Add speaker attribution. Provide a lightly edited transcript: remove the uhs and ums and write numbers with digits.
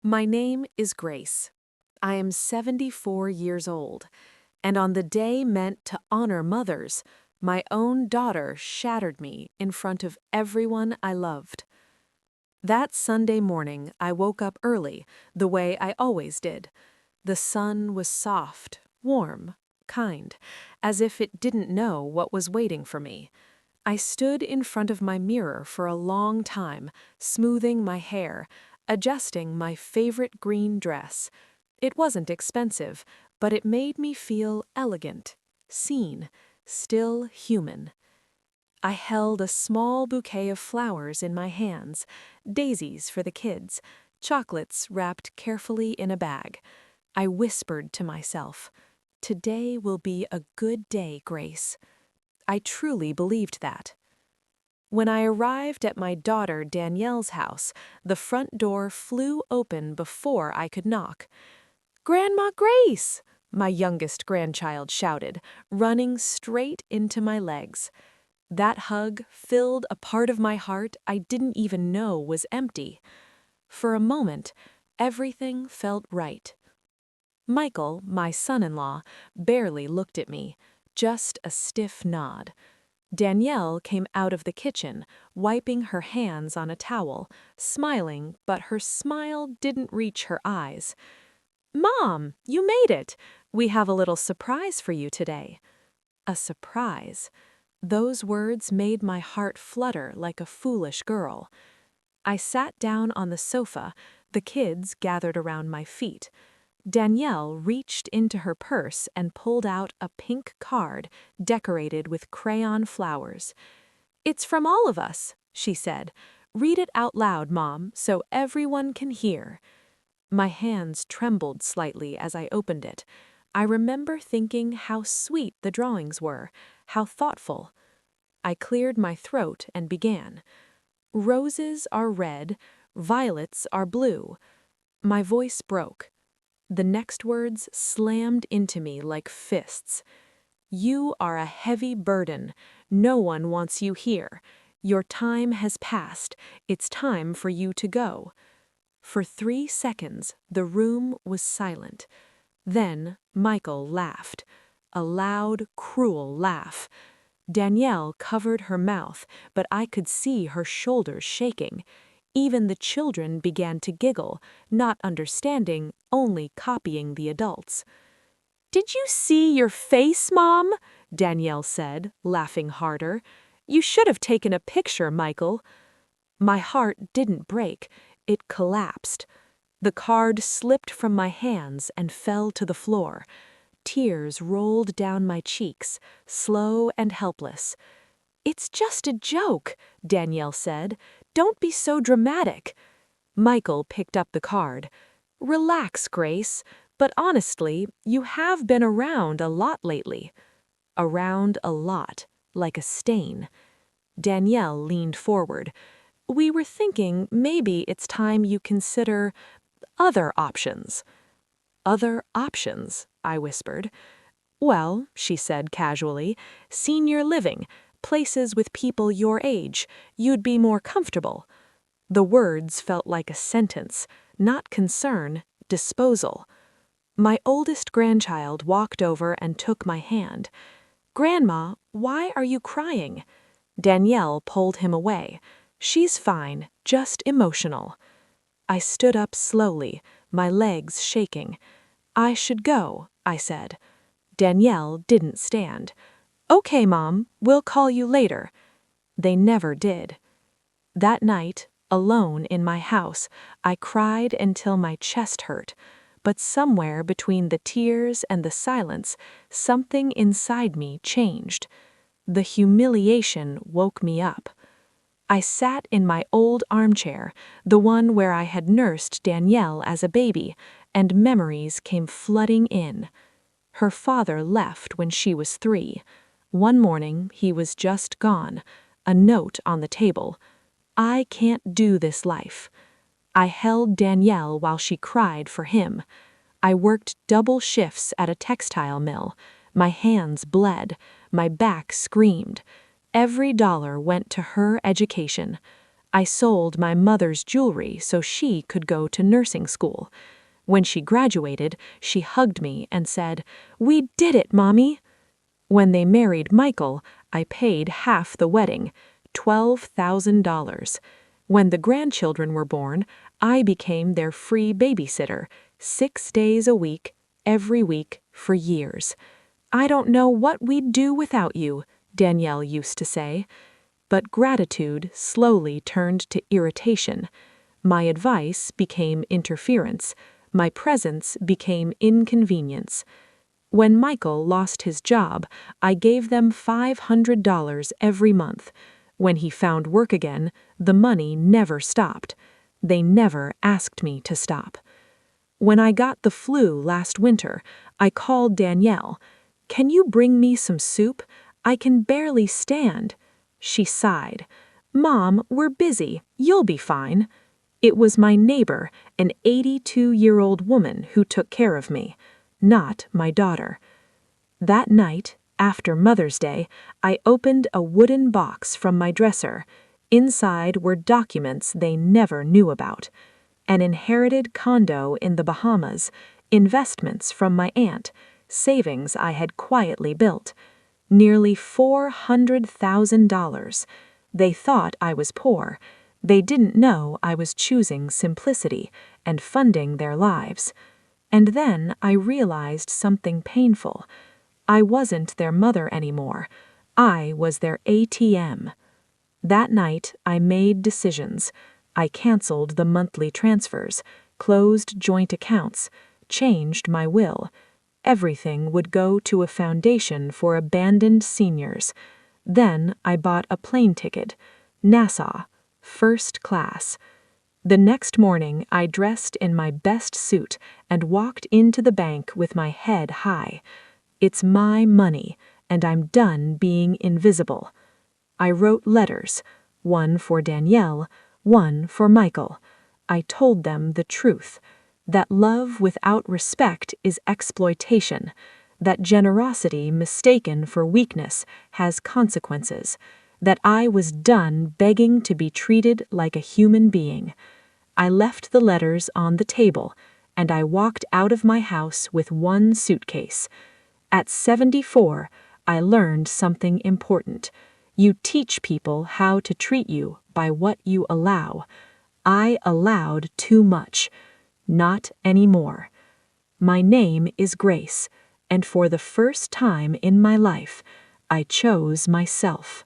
Speaker 1: My name is Grace. I am 74 years old, and on the day meant to honor mothers, my own daughter shattered me in front of everyone I loved. That Sunday morning, I woke up early, the way I always did. The sun was soft, warm, kind, as if it didn't know what was waiting for me. I stood in front of my mirror for a long time, smoothing my hair, adjusting my favorite green dress. It wasn't expensive, but it made me feel elegant, seen, still human. I held a small bouquet of flowers in my hands, daisies for the kids, chocolates wrapped carefully in a bag. I whispered to myself, "Today will be a good day, Grace." I truly believed that. When I arrived at my daughter Danielle's house, the front door flew open before I could knock. "Grandma Grace!" my youngest grandchild shouted, running straight into my legs. That hug filled a part of my heart I didn't even know was empty. For a moment, everything felt right. Michael, my son-in-law, barely looked at me, just a stiff nod. Danielle came out of the kitchen, wiping her hands on a towel, smiling, but her smile didn't reach her eyes. "Mom, you made it! We have a little surprise for you today." A surprise. Those words made my heart flutter like a foolish girl. I sat down on the sofa, the kids gathered around my feet. Danielle reached into her purse and pulled out a pink card decorated with crayon flowers. "It's from all of us," she said. "Read it out loud, Mom, so everyone can hear." My hands trembled slightly as I opened it. I remember thinking how sweet the drawings were, how thoughtful. I cleared my throat and began. "Roses are red, violets are blue." My voice broke. The next words slammed into me like fists. "You are a heavy burden. No one wants you here. Your time has passed. It's time for you to go." For 3 seconds, the room was silent. Then Michael laughed. A loud, cruel laugh. Danielle covered her mouth, but I could see her shoulders shaking. Even the children began to giggle, not understanding, only copying the adults. "Did you see your face, Mom?" Danielle said, laughing harder. "You should have taken a picture, Michael." My heart didn't break, it collapsed. The card slipped from my hands and fell to the floor. Tears rolled down my cheeks, slow and helpless. "It's just a joke," Danielle said. "Don't be so dramatic." Michael picked up the card. "Relax, Grace, but honestly, you have been around a lot lately." Around a lot, like a stain. Danielle leaned forward. "We were thinking maybe it's time you consider other options." "Other options," I whispered. "Well," she said casually, "senior living, places with people your age. You'd be more comfortable." The words felt like a sentence, not concern, disposal. My oldest grandchild walked over and took my hand. "Grandma, why are you crying?" Danielle pulled him away. "She's fine, just emotional." I stood up slowly, my legs shaking. "I should go," I said. Danielle didn't stand. "Okay, Mom, we'll call you later." They never did. That night, alone in my house, I cried until my chest hurt. But somewhere between the tears and the silence, something inside me changed. The humiliation woke me up. I sat in my old armchair, the one where I had nursed Danielle as a baby, and memories came flooding in. Her father left when she was 3. One morning, he was just gone. A note on the table. "I can't do this life." I held Danielle while she cried for him. I worked double shifts at a textile mill. My hands bled. My back screamed. Every dollar went to her education. I sold my mother's jewelry so she could go to nursing school. When she graduated, she hugged me and said, "We did it, Mommy." When they married Michael, I paid half the wedding, $12,000. When the grandchildren were born, I became their free babysitter, 6 days a week, every week, for years. "I don't know what we'd do without you," Danielle used to say. But gratitude slowly turned to irritation. My advice became interference. My presence became inconvenience. When Michael lost his job, I gave them $500 every month. When he found work again, the money never stopped. They never asked me to stop. When I got the flu last winter, I called Danielle. "Can you bring me some soup? I can barely stand." She sighed. "Mom, we're busy. You'll be fine." It was my neighbor, an 82-year-old woman, who took care of me, not my daughter. That night, after Mother's Day, I opened a wooden box from my dresser. Inside were documents they never knew about. An inherited condo in the Bahamas, investments from my aunt, savings I had quietly built. Nearly $400,000. They thought I was poor. They didn't know I was choosing simplicity and funding their lives. And then I realized something painful. I wasn't their mother anymore. I was their ATM. That night, I made decisions. I canceled the monthly transfers, closed joint accounts, changed my will. Everything would go to a foundation for abandoned seniors. Then I bought a plane ticket, Nassau, first class. The next morning, I dressed in my best suit and walked into the bank with my head high. It's my money, and I'm done being invisible. I wrote letters, one for Danielle, one for Michael. I told them the truth, that love without respect is exploitation, that generosity mistaken for weakness has consequences, that I was done begging to be treated like a human being. I left the letters on the table, and I walked out of my house with one suitcase. At 74, I learned something important. You teach people how to treat you by what you allow. I allowed too much. Not anymore. My name is Grace, and for the first time in my life, I chose myself.